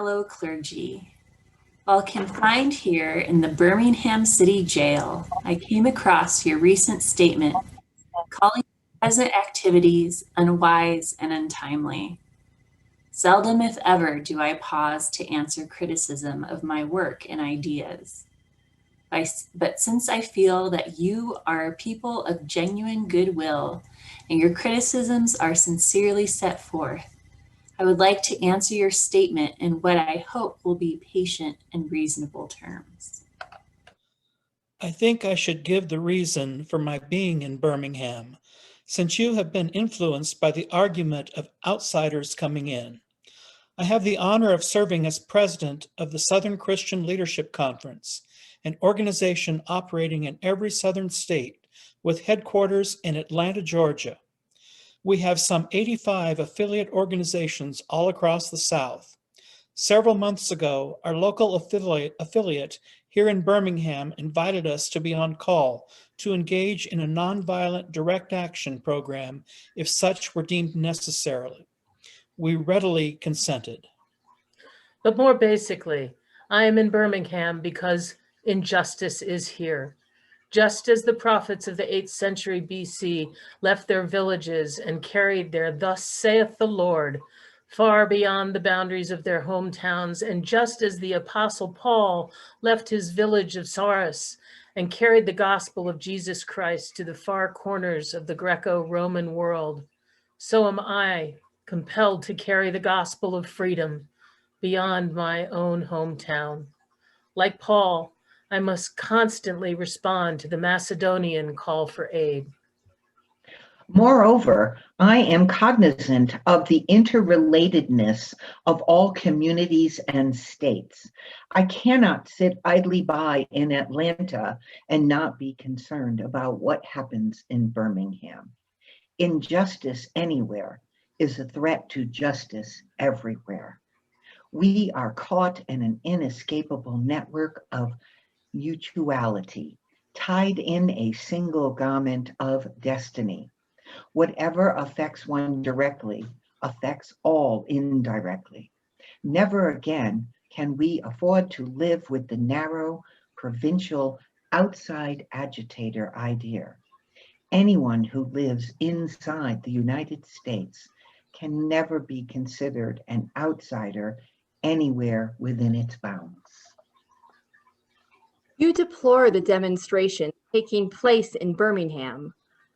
Fellow clergy. While confined here in the Birmingham City Jail, I came across your recent statement calling present activities unwise and untimely. Seldom, if ever, do I pause to answer criticism of my work and ideas. But since I feel that you are people of genuine goodwill and your criticisms are sincerely set forth, I would like to answer your statement in what I hope will be patient and reasonable terms. I think I should give the reason for my being in Birmingham, since you have been influenced by the argument of outsiders coming in. I have the honor of serving as president of the Southern Christian Leadership Conference, an organization operating in every southern state with headquarters in Atlanta, Georgia. We have some 85 affiliate organizations all across the South. Several months ago, our local affiliate here in Birmingham invited us to be on call to engage in a nonviolent direct action program if such were deemed necessary. We readily consented. But more basically, I am in Birmingham because injustice is here. Just as the prophets of the 8th century BC left their villages and carried their "Thus saith the Lord" far beyond the boundaries of their hometowns, and just as the Apostle Paul left his village of Saurus and carried the gospel of Jesus Christ to the far corners of the Greco-Roman world, so am I compelled to carry the gospel of freedom beyond my own hometown. Like Paul, I must constantly respond to the Macedonian call for aid. Moreover, I am cognizant of the interrelatedness of all communities and states. I cannot sit idly by in Atlanta and not be concerned about what happens in Birmingham. Injustice anywhere is a threat to justice everywhere. We are caught in an inescapable network of mutuality, tied in a single garment of destiny. Whatever affects one directly affects all indirectly. Never again can we afford to live with the narrow, provincial, outside agitator idea. Anyone who lives inside the United States can never be considered an outsider anywhere within its bounds. You deplore the demonstration taking place in Birmingham,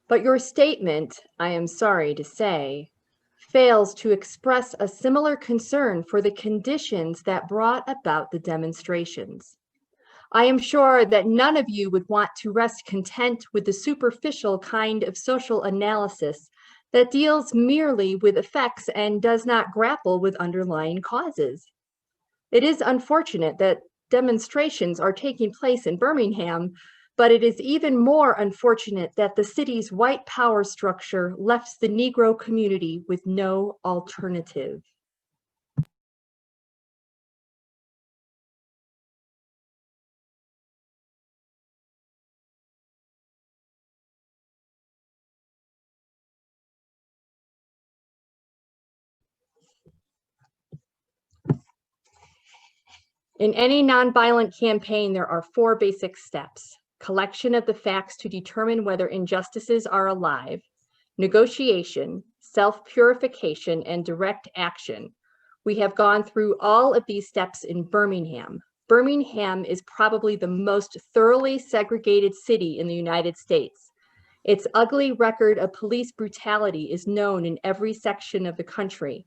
but your statement, I am sorry to say, fails to express a similar concern for the conditions that brought about the demonstrations. I am sure that none of you would want to rest content with the superficial kind of social analysis that deals merely with effects and does not grapple with underlying causes. It is unfortunate that demonstrations are taking place in Birmingham, but it is even more unfortunate that the city's white power structure left the Negro community with no alternative. In any nonviolent campaign, there are 4 basic steps: collection of the facts to determine whether injustices are alive, negotiation, self-purification, and direct action. We have gone through all of these steps in Birmingham. Birmingham is probably the most thoroughly segregated city in the United States. Its ugly record of police brutality is known in every section of the country.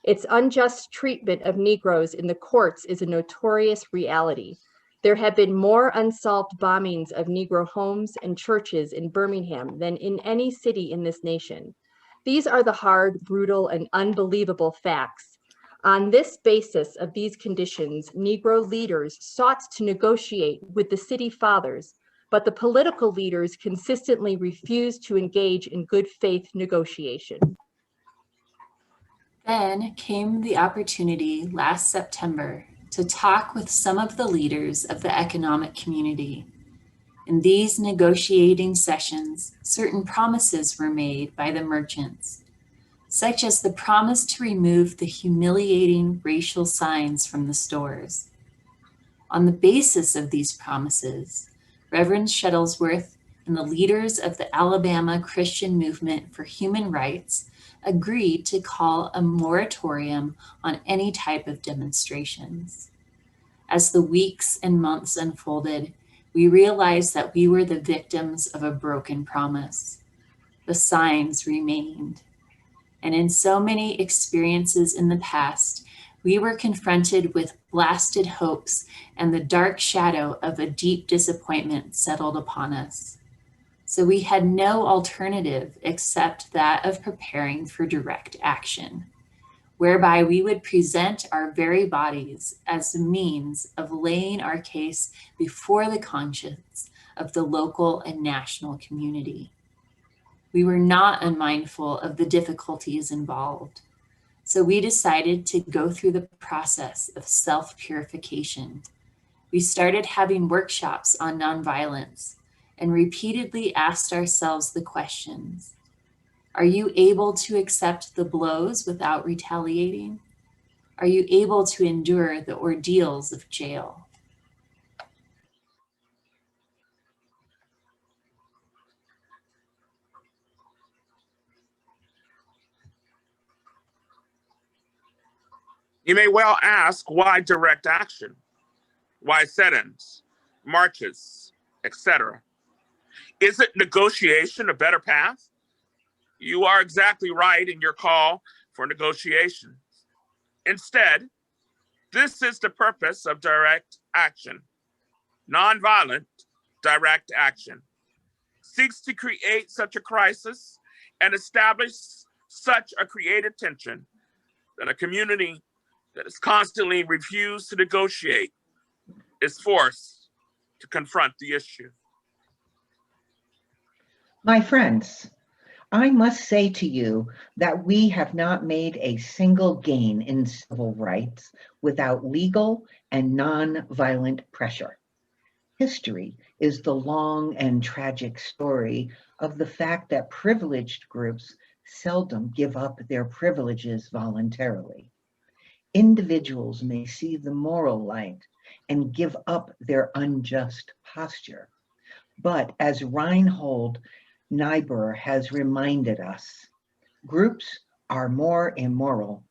Its unjust treatment of Negroes in the courts is a notorious reality. There have been more unsolved bombings of Negro homes and churches in Birmingham than in any city in this nation. These are the hard, brutal, and unbelievable facts. On this basis of these conditions, Negro leaders sought to negotiate with the city fathers, but the political leaders consistently refused to engage in good faith negotiation. Then came the opportunity last September to talk with some of the leaders of the economic community. In these negotiating sessions, certain promises were made by the merchants. such as the promise to remove the humiliating racial signs from the stores. On the basis of these promises, Reverend Shuttlesworth and the leaders of the Alabama Christian Movement for Human Rights agreed to call a moratorium on any type of demonstrations. As the weeks and months unfolded, we realized that we were the victims of a broken promise. The signs remained. And in so many experiences in the past, we were confronted with blasted hopes, and the dark shadow of a deep disappointment settled upon us. So we had no alternative except that of preparing for direct action, whereby we would present our very bodies as a means of laying our case before the conscience of the local and national community. We were not unmindful of the difficulties involved. So we decided to go through the process of self-purification. We started having workshops on nonviolence and repeatedly asked ourselves the questions: are you able to accept the blows without retaliating? Are you able to endure the ordeals of jail? You may well ask, why direct action? Why sit-ins, marches, etc.? Isn't negotiation a better path? You are exactly right in your call for negotiation. Instead, this is the purpose of direct action. Nonviolent direct action seeks to create such a crisis and establish such a created tension that a community that is constantly refused to negotiate is forced to confront the issue. My friends, I must say to you that we have not made a single gain in civil rights without legal and non-violent pressure. History is the long and tragic story of the fact that privileged groups seldom give up their privileges voluntarily. Individuals may see the moral light and give up their unjust posture. But as Reinhold Niebuhr has reminded us, groups are more immoral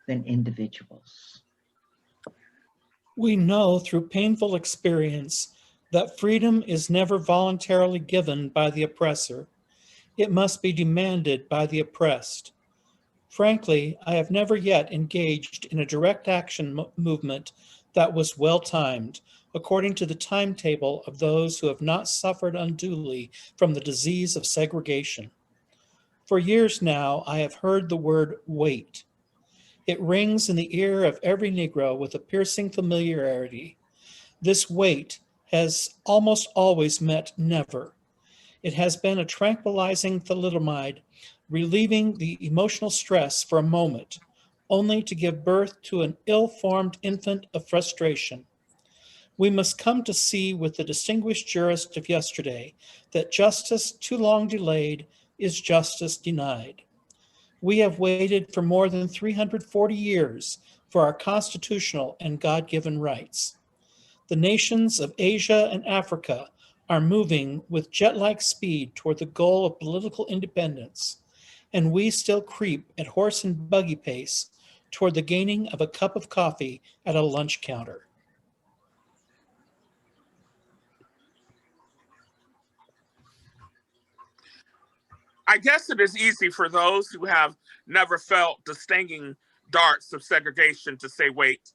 than individuals. We know through painful experience that freedom is never voluntarily given by the oppressor. It must be demanded by the oppressed. Frankly, I have never yet engaged in a direct action movement that was well-timed, according to the timetable of those who have not suffered unduly from the disease of segregation. For years now, I have heard the word wait. It rings in the ear of every Negro with a piercing familiarity. This wait has almost always meant never. It has been a tranquilizing thalidomide, relieving the emotional stress for a moment, only to give birth to an ill-formed infant of frustration. We must come to see with the distinguished jurist of yesterday that justice too long delayed is justice denied. We have waited for more than 340 years for our constitutional and God-given rights. The nations of Asia and Africa are moving with jet-like speed toward the goal of political independence, and we still creep at horse and buggy pace toward the gaining of a cup of coffee at a lunch counter. I guess it is easy for those who have never felt the stinging darts of segregation to say wait.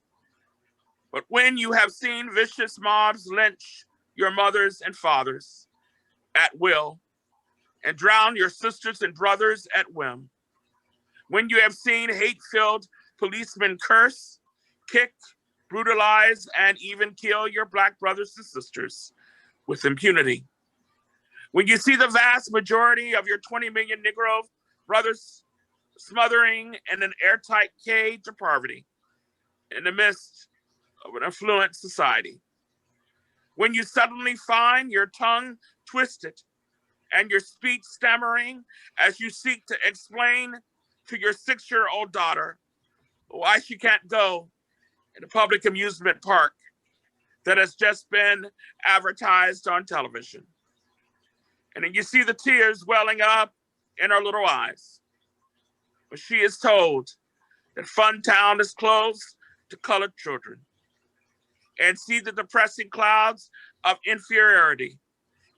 But when you have seen vicious mobs lynch your mothers and fathers at will and drown your sisters and brothers at whim, when you have seen hate-filled policemen curse, kick, brutalize, and even kill your Black brothers and sisters with impunity, when you see the vast majority of your 20 million Negro brothers smothering in an airtight cage of poverty in the midst of an affluent society, when you suddenly find your tongue twisted and your speech stammering as you seek to explain to your 6-year-old daughter why she can't go in a public amusement park that has just been advertised on television. And then you see the tears welling up in her little eyes. But she is told that Fun Town is closed to colored children, and see the depressing clouds of inferiority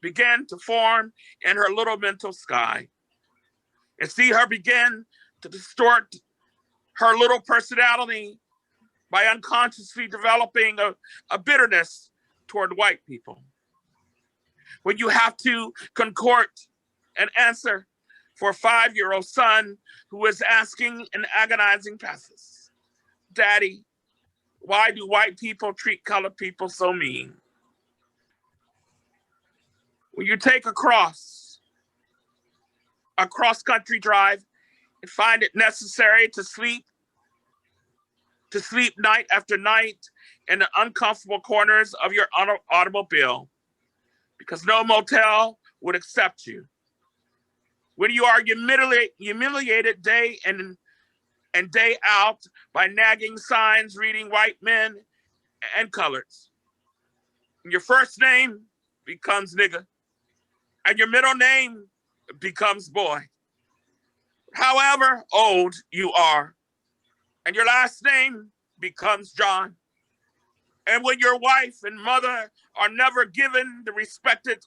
begin to form in her little mental sky, and see her begin to distort her little personality by unconsciously developing a bitterness toward white people. When you have to contort an answer for a 5-year-old son who is asking an agonizing passes, "Daddy, why do white people treat colored people so mean?" When you take a cross-country drive and find it necessary to sleep night after night in the uncomfortable corners of your automobile because no motel would accept you. When you are humiliated day in and day out by nagging signs reading white men and coloreds. Your first name becomes nigga, and your middle name becomes boy. However old you are, and your last name becomes John. And when your wife and mother are never given the respected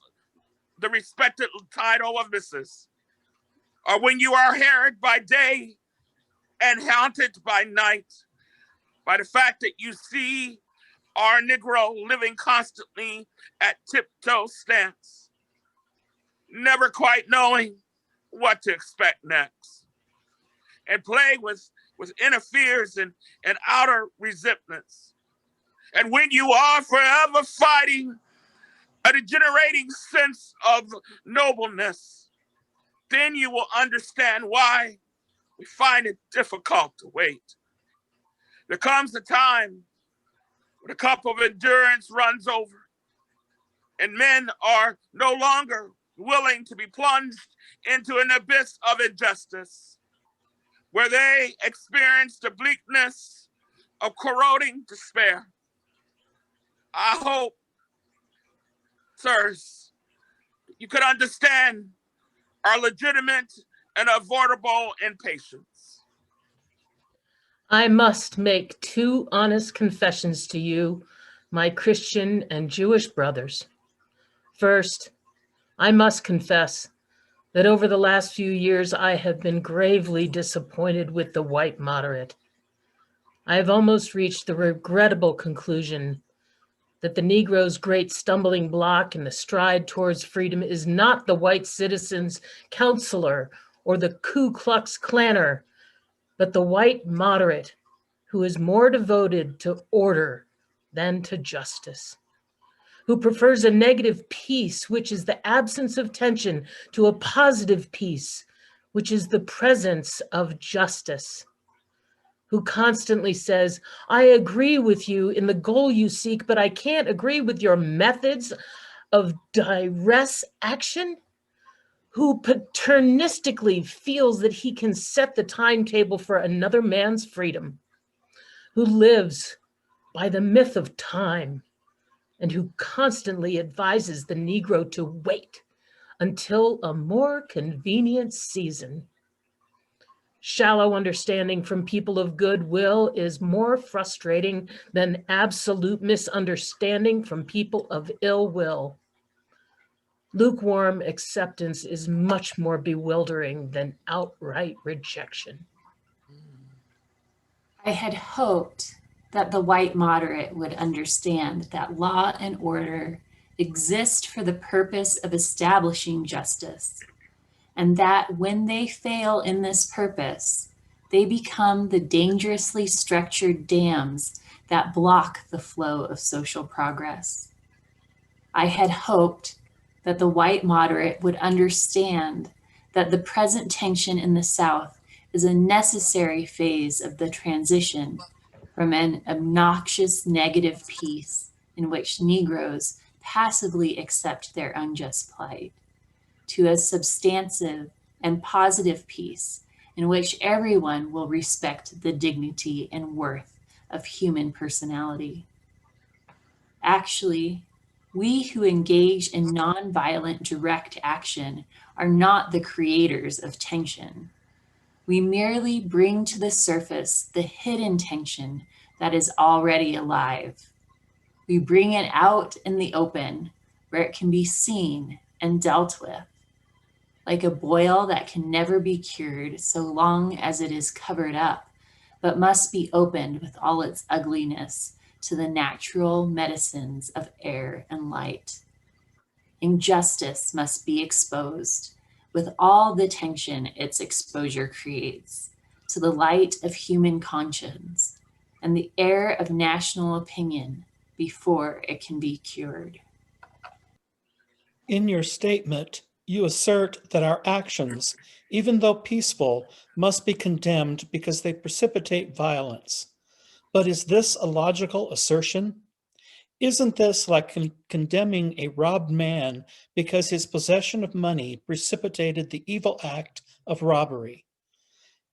title of Mrs., or when you are harried by day and haunted by night by the fact that you see our Negro living constantly at tiptoe stance, never quite knowing what to expect next, and plagued with inner fears and outer resentments. And when you are forever fighting a degenerating sense of nobleness, then you will understand why we find it difficult to wait. There comes a time when the cup of endurance runs over, and men are no longer willing to be plunged into an abyss of injustice, where they experience the bleakness of corroding despair. I hope, sirs, you could understand our legitimate and avoidable impatience. I must make 2 honest confessions to you, my Christian and Jewish brothers. First, I must confess that over the last few years, I have been gravely disappointed with the white moderate. I have almost reached the regrettable conclusion that the Negro's great stumbling block in the stride towards freedom is not the white citizen's counselor or the Ku Klux Klanner, but the white moderate who is more devoted to order than to justice, who prefers a negative peace, which is the absence of tension, to a positive peace, which is the presence of justice, who constantly says, "I agree with you in the goal you seek, but I can't agree with your methods of duress action," who paternalistically feels that he can set the timetable for another man's freedom, who lives by the myth of time, and who constantly advises the Negro to wait until a more convenient season. Shallow understanding from people of goodwill is more frustrating than absolute misunderstanding from people of ill will. Lukewarm acceptance is much more bewildering than outright rejection. I had hoped that the white moderate would understand that law and order exist for the purpose of establishing justice, and that when they fail in this purpose, they become the dangerously structured dams that block the flow of social progress. I had hoped that the white moderate would understand that the present tension in the South is a necessary phase of the transition from an obnoxious negative peace in which Negroes passively accept their unjust plight to a substantive and positive peace in which everyone will respect the dignity and worth of human personality. Actually, we who engage in nonviolent direct action are not the creators of tension. We merely bring to the surface the hidden tension that is already alive. We bring it out in the open where it can be seen and dealt with, like a boil that can never be cured so long as it is covered up, but must be opened with all its ugliness to the natural medicines of air and light. Injustice must be exposed with all the tension its exposure creates to the light of human conscience and the air of national opinion before it can be cured. In your statement, you assert that our actions, even though peaceful, must be condemned because they precipitate violence. But is this a logical assertion? Isn't this like condemning a robbed man because his possession of money precipitated the evil act of robbery?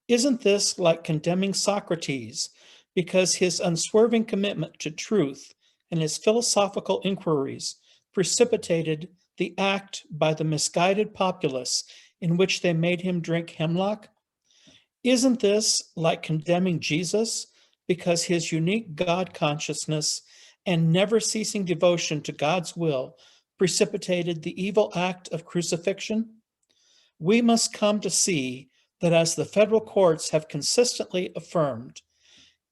Isn't this like condemning Socrates because his unswerving commitment to truth and his philosophical inquiries precipitated the act by the misguided populace in which they made him drink hemlock? Isn't this like condemning Jesus because his unique God consciousness and never ceasing devotion to God's will precipitated the evil act of crucifixion? We must come to see that, as the federal courts have consistently affirmed,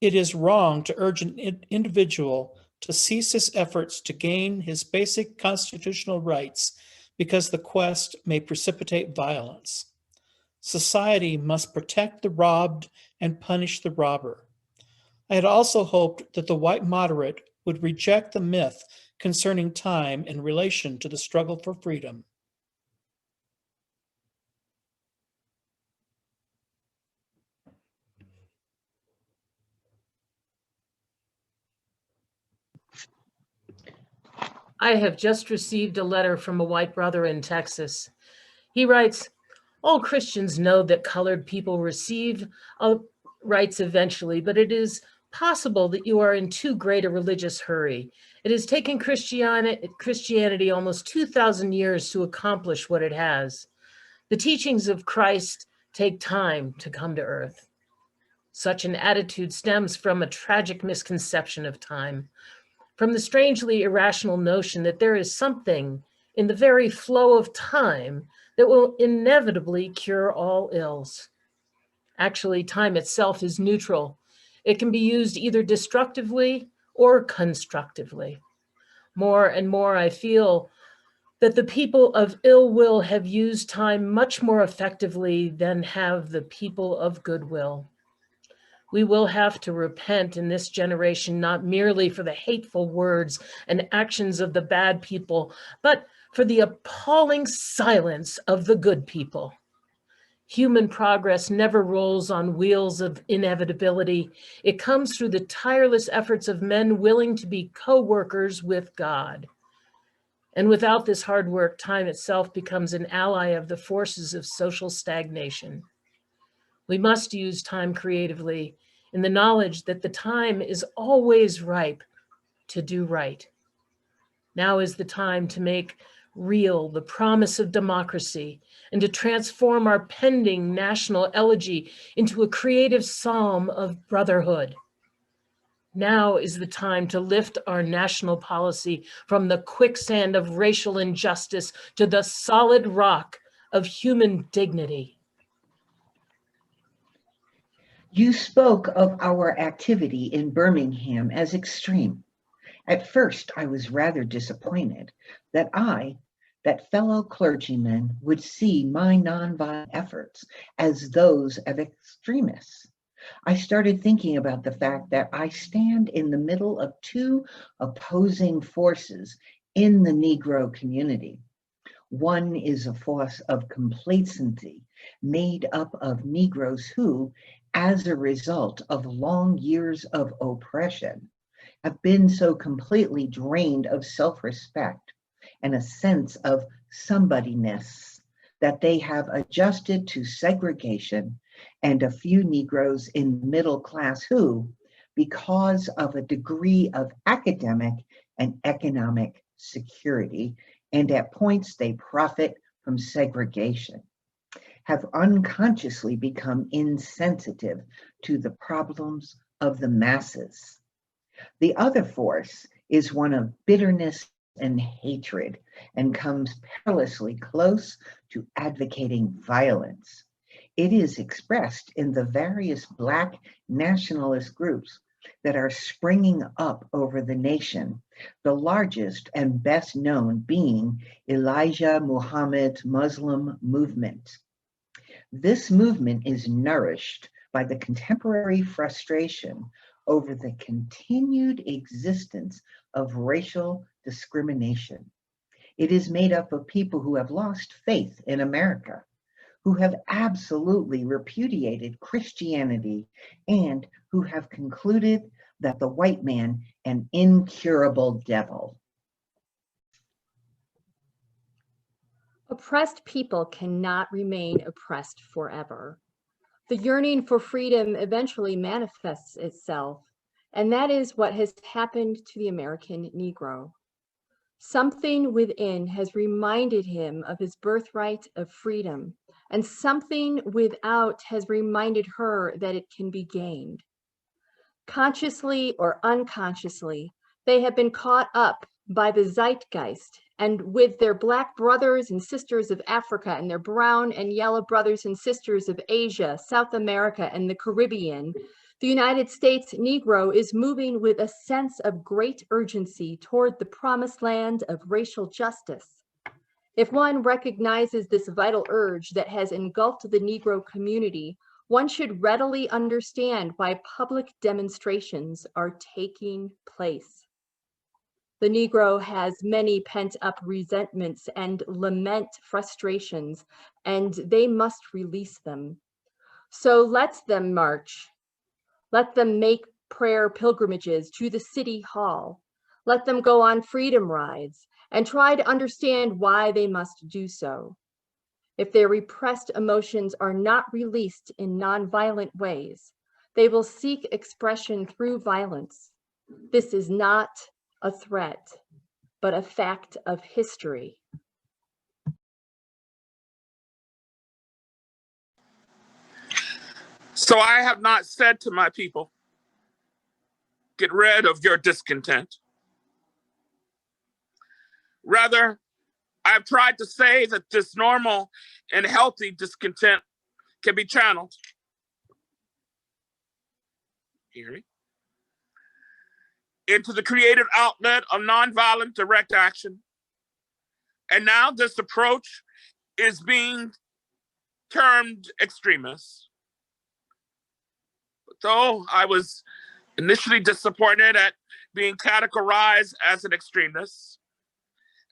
it is wrong to urge an individual to cease his efforts to gain his basic constitutional rights because the quest may precipitate violence. Society must protect the robbed and punish the robber. I had also hoped that the white moderate would reject the myth concerning time in relation to the struggle for freedom. I have just received a letter from a white brother in Texas. He writes, all Christians know that colored people receive rights eventually, but it is possible that you are in too great a religious hurry. It has taken Christianity almost 2,000 years to accomplish what it has. The teachings of Christ take time to come to earth. Such an attitude stems from a tragic misconception of time, from the strangely irrational notion that there is something in the very flow of time that will inevitably cure all ills. Actually, time itself is neutral. It can be used either destructively or constructively. More and more, I feel that the people of ill will have used time much more effectively than have the people of goodwill. We will have to repent in this generation, not merely for the hateful words and actions of the bad people, but for the appalling silence of the good people. Human progress never rolls on wheels of inevitability. It comes through the tireless efforts of men willing to be co-workers with God. And without this hard work, time itself becomes an ally of the forces of social stagnation. We must use time creatively in the knowledge that the time is always ripe to do right. Now is the time to make real the promise of democracy and to transform our pending national elegy into a creative psalm of brotherhood. Now is the time to lift our national policy from the quicksand of racial injustice to the solid rock of human dignity. You spoke of our activity in Birmingham as extreme. At first, I was rather disappointed that fellow clergymen would see my nonviolent efforts as those of extremists. I started thinking about the fact that I stand in the middle of two opposing forces in the Negro community. One is a force of complacency made up of Negroes who, as a result of long years of oppression, have been so completely drained of self-respect and a sense of somebodyness that they have adjusted to segregation and a few Negroes in middle class who, because of a degree of academic and economic security, and at points they profit from segregation, have unconsciously become insensitive to the problems of the masses. The other force is one of bitterness and hatred, and comes perilously close to advocating violence. It is expressed in the various Black nationalist groups that are springing up over the nation, the largest and best known being Elijah Muhammad's Muslim movement. This movement is nourished by the contemporary frustration over the continued existence of racial discrimination. It is made up of people who have lost faith in America, who have absolutely repudiated Christianity, and who have concluded that the white man an incurable devil. Oppressed people cannot remain oppressed forever. The yearning for freedom eventually manifests itself, and that is what has happened to the American Negro. Something within has reminded him of his birthright of freedom, and something without has reminded her that it can be gained. Consciously or unconsciously, they have been caught up by the zeitgeist, and with their Black brothers and sisters of Africa and their brown and yellow brothers and sisters of Asia, South America, and the Caribbean, the United States Negro is moving with a sense of great urgency toward the promised land of racial justice. If one recognizes this vital urge that has engulfed the Negro community, one should readily understand why public demonstrations are taking place. The Negro has many pent-up resentments and lament frustrations, and they must release them. So let them march. Let them make prayer pilgrimages to the city hall. Let them go on freedom rides and try to understand why they must do so. If their repressed emotions are not released in nonviolent ways, they will seek expression through violence. This is not a threat, but a fact of history. So I have not said to my people, get rid of your discontent. Rather, I've tried to say that this normal and healthy discontent can be channeled. Hear me? Into the creative outlet of nonviolent direct action. And now this approach is being termed extremist. But though I was initially disappointed at being categorized as an extremist,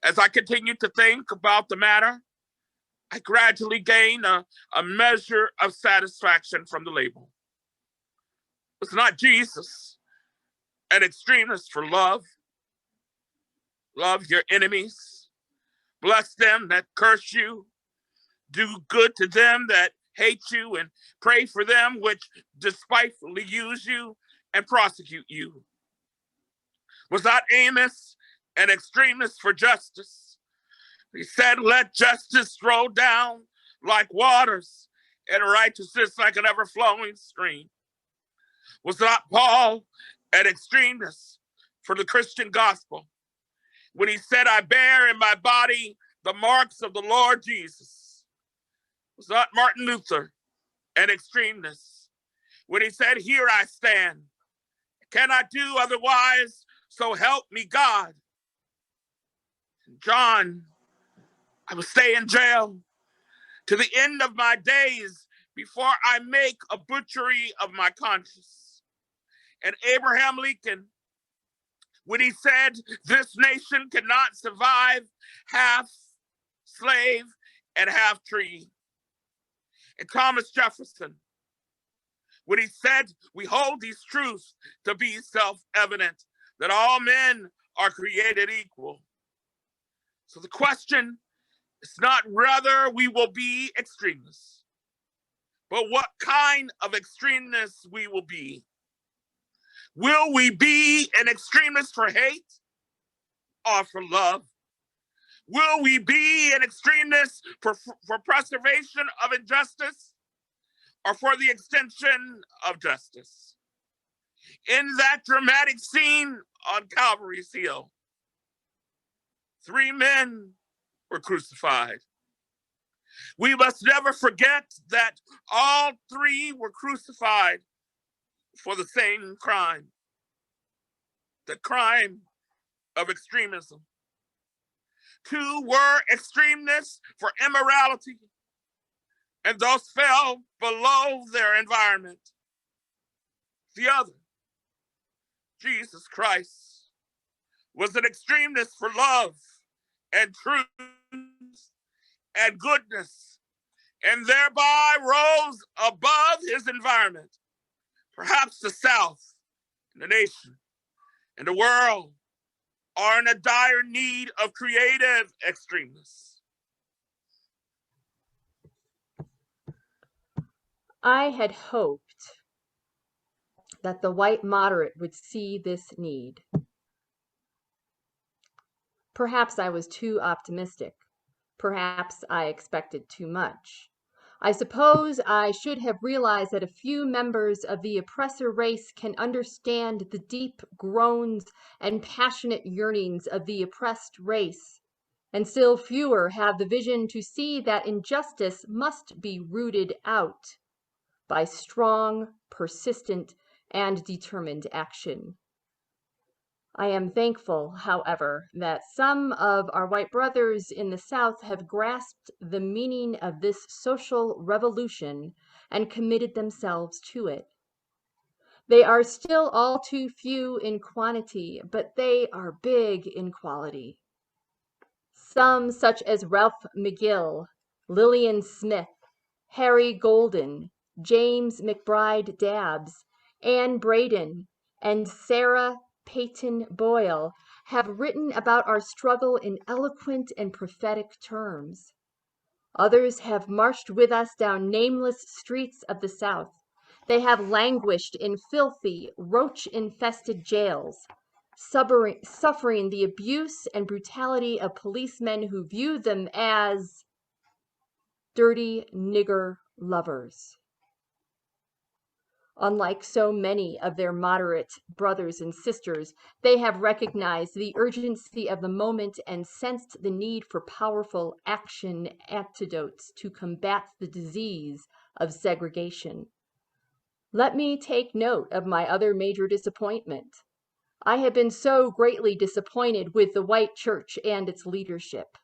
as I continued to think about the matter, I gradually gained a measure of satisfaction from the label. It's not Jesus, an extremist for love. Love your enemies. Bless them that curse you. Do good to them that hate you, and pray for them which despitefully use you and prosecute you. Was not Amos an extremist for justice? He said, let justice roll down like waters and righteousness like an ever-flowing stream. Was not Paul an extremist for the Christian gospel when he said, I bear in my body the marks of the Lord Jesus? Was not Martin Luther an extremist when he said, here I stand, cannot do otherwise, so help me God? John, I will stay in jail to the end of my days before I make a butchery of my conscience. And Abraham Lincoln, when he said, this nation cannot survive half slave and half tree. And Thomas Jefferson, when he said, we hold these truths to be self-evident, that all men are created equal. So the question is not whether we will be extremists, but what kind of extremists we will be. Will we be an extremist for hate or for love? Will we be an extremist for preservation of injustice or for the extension of justice? In that dramatic scene on Calvary's Hill, 3 men were crucified. We must never forget that all 3 were crucified for the same crime, the crime of extremism. 2 were extremists for immorality, and those fell below their environment. The other, Jesus Christ, was an extremist for love and truth and goodness, and thereby rose above his environment. Perhaps the South, and the nation, and the world are in a dire need of creative extremists. I had hoped that the white moderate would see this need. Perhaps I was too optimistic. Perhaps I expected too much. I suppose I should have realized that a few members of the oppressor race can understand the deep groans and passionate yearnings of the oppressed race, and still fewer have the vision to see that injustice must be rooted out by strong, persistent, and determined action. I am thankful, however, that some of our white brothers in the South have grasped the meaning of this social revolution and committed themselves to it. They are still all too few in quantity, but they are big in quality. Some, such as Ralph McGill, Lillian Smith, Harry Golden, James McBride Dabbs, Ann Braden, and Sarah Peyton Boyle, have written about our struggle in eloquent and prophetic terms. Others have marched with us down nameless streets of the South. They have languished in filthy, roach-infested jails, suffering the abuse and brutality of policemen who view them as dirty nigger lovers. Unlike so many of their moderate brothers and sisters, they have recognized the urgency of the moment and sensed the need for powerful action antidotes to combat the disease of segregation. Let me take note of my other major disappointment. I have been so greatly disappointed with the white church and its leadership.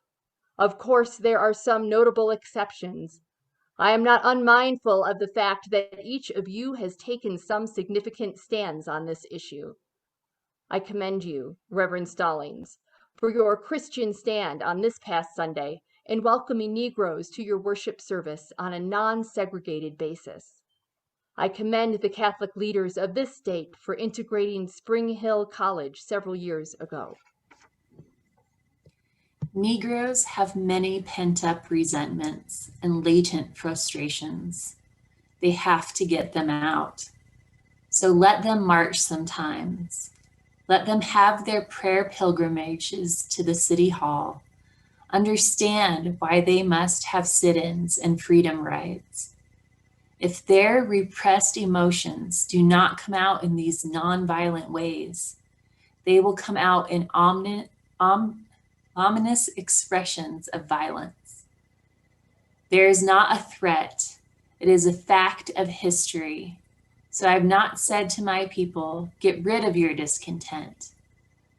Of course, there are some notable exceptions. I am not unmindful of the fact that each of you has taken some significant stands on this issue. I commend you, Reverend Stallings, for your Christian stand on this past Sunday in welcoming Negroes to your worship service on a non-segregated basis. I commend the Catholic leaders of this state for integrating Spring Hill College several years ago. Negroes have many pent-up resentments and latent frustrations. They have to get them out. So let them march sometimes. Let them have their prayer pilgrimages to the city hall. Understand why they must have sit-ins and freedom rides. If their repressed emotions do not come out in these nonviolent ways, they will come out in ominous expressions of violence. There is not a threat. It is a fact of history. So I have not said to my people, get rid of your discontent,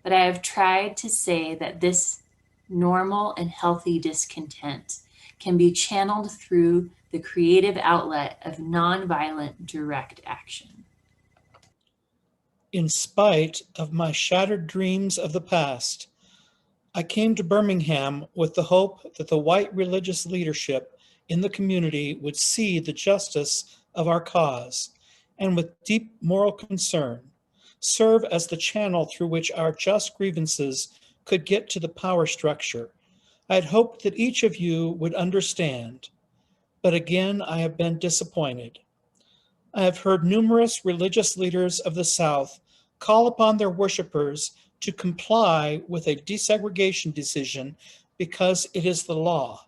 but I have tried to say that this normal and healthy discontent can be channeled through the creative outlet of nonviolent direct action. In spite of my shattered dreams of the past, I came to Birmingham with the hope that the white religious leadership in the community would see the justice of our cause and with deep moral concern serve as the channel through which our just grievances could get to the power structure. I had hoped that each of you would understand, but again, I have been disappointed. I have heard numerous religious leaders of the South call upon their worshipers to comply with a desegregation decision because it is the law.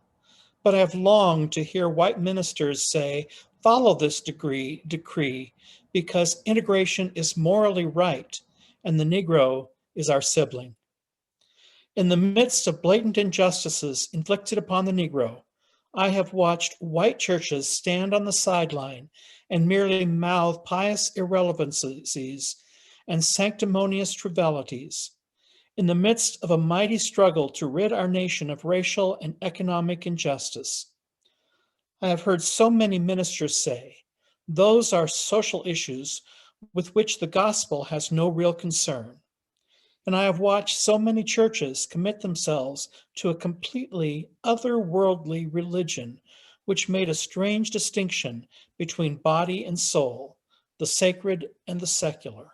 But I have longed to hear white ministers say, follow this decree because integration is morally right and the Negro is our sibling. In the midst of blatant injustices inflicted upon the Negro, I have watched white churches stand on the sideline and merely mouth pious irrelevancies and sanctimonious trivialities. In the midst of a mighty struggle to rid our nation of racial and economic injustice, I have heard so many ministers say, those are social issues with which the gospel has no real concern. And I have watched so many churches commit themselves to a completely otherworldly religion, which made a strange distinction between body and soul, the sacred and the secular.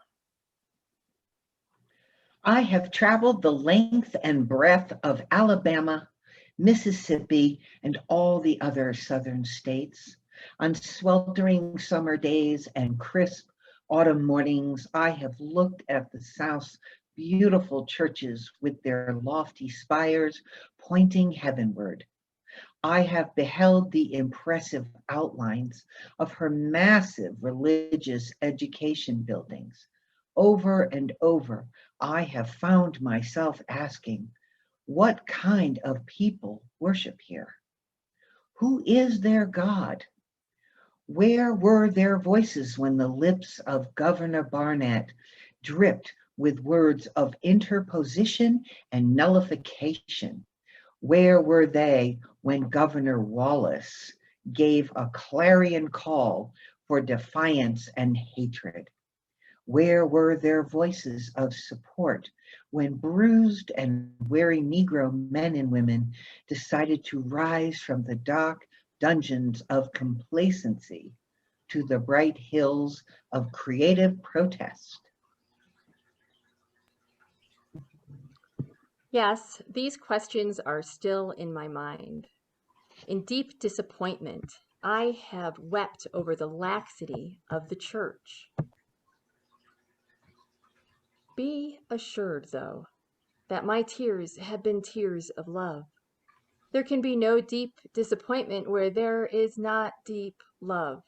I have traveled the length and breadth of Alabama, Mississippi, and all the other southern states. On sweltering summer days and crisp autumn mornings, I have looked at the South's beautiful churches with their lofty spires pointing heavenward. I have beheld the impressive outlines of her massive religious education buildings. Over and over, I have found myself asking, what kind of people worship here? Who is their God? Where were their voices when the lips of Governor Barnett dripped with words of interposition and nullification? Where were they when Governor Wallace gave a clarion call for defiance and hatred? Where were their voices of support when bruised and weary Negro men and women decided to rise from the dark dungeons of complacency to the bright hills of creative protest? Yes, these questions are still in my mind. In deep disappointment, I have wept over the laxity of the church. Be assured, though, that my tears have been tears of love. There can be no deep disappointment where there is not deep love.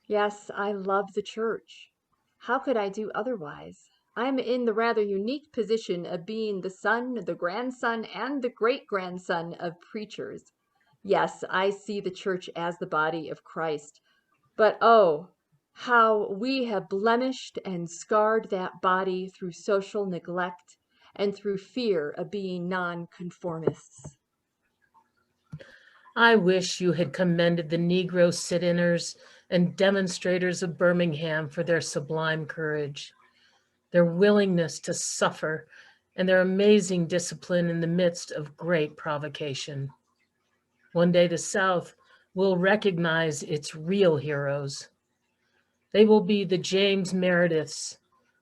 Yes, I love the church. How could I do otherwise? I'm in the rather unique position of being the son, the grandson, and the great-grandson of preachers. Yes, I see the church as the body of Christ. But oh, how we have blemished and scarred that body through social neglect and through fear of being nonconformists. I wish you had commended the Negro sit-inners and demonstrators of Birmingham for their sublime courage, their willingness to suffer, and their amazing discipline in the midst of great provocation. One day the South will recognize its real heroes. They will be the James Merediths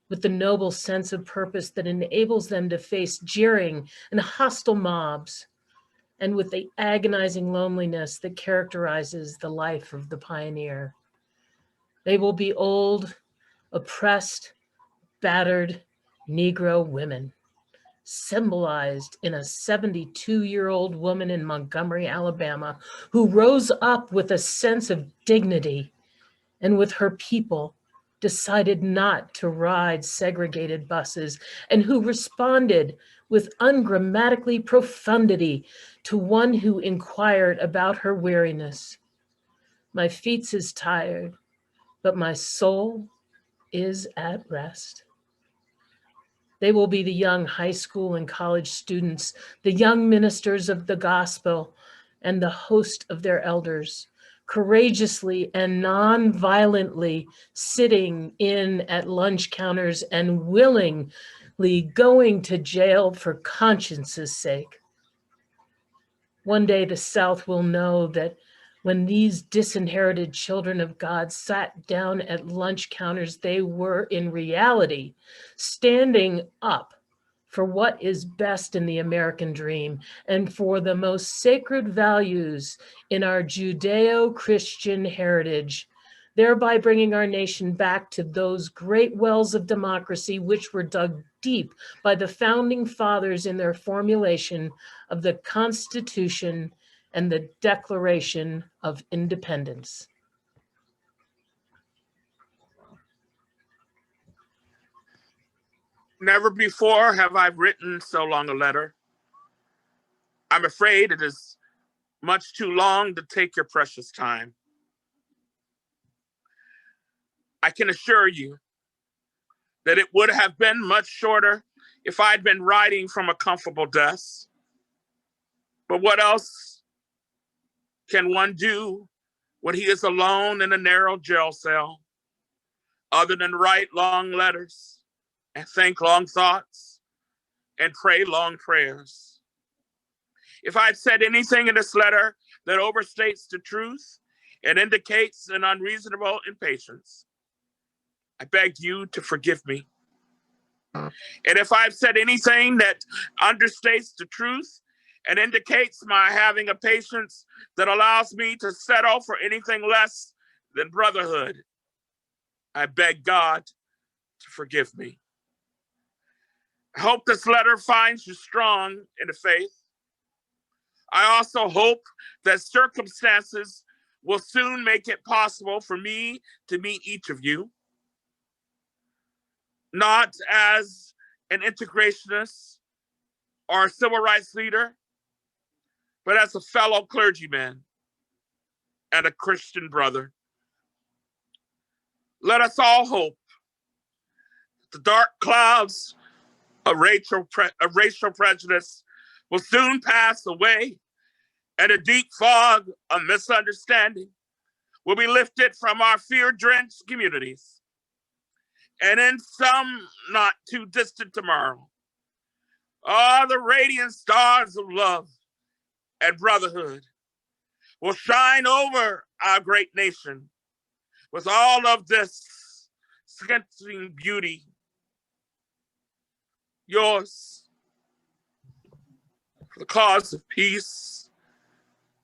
with the noble sense of purpose that enables them to face jeering and hostile mobs, and with the agonizing loneliness that characterizes the life of the pioneer. They will be old, oppressed, battered Negro women, symbolized in a 72-year-old woman in Montgomery, Alabama, who rose up with a sense of dignity and with her people decided not to ride segregated buses, and who responded with ungrammatically profundity to one who inquired about her weariness. My feet is tired, but my soul is at rest. They will be the young high school and college students, the young ministers of the gospel, and the host of their elders, courageously and non-violently sitting in at lunch counters and willingly going to jail for conscience's sake. One day the South will know that when these disinherited children of God sat down at lunch counters, they were in reality standing up for what is best in the American dream and for the most sacred values in our Judeo-Christian heritage, thereby bringing our nation back to those great wells of democracy which were dug deep by the founding fathers in their formulation of the Constitution and the Declaration of Independence. Never before have I written so long a letter. I'm afraid it is much too long to take your precious time. I can assure you that it would have been much shorter if I'd been writing from a comfortable desk. But what else can one do when he is alone in a narrow jail cell, other than write long letters and think long thoughts and pray long prayers? If I'd said anything in this letter that overstates the truth and indicates an unreasonable impatience, I beg you to forgive me. And if I've said anything that understates the truth and indicates my having a patience that allows me to settle for anything less than brotherhood, I beg God to forgive me. I hope this letter finds you strong in the faith. I also hope that circumstances will soon make it possible for me to meet each of you, not as an integrationist or a civil rights leader, but as a fellow clergyman and a Christian brother. Let us all hope the dark clouds of racial prejudice will soon pass away, and a deep fog of misunderstanding will be lifted from our fear-drenched communities. And in some not too distant tomorrow, all the radiant stars of love and brotherhood will shine over our great nation with all of this scintillating beauty. Yours, for the cause of peace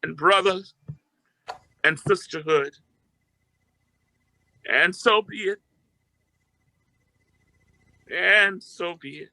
and brother and sisterhood. And so be it. And so be it.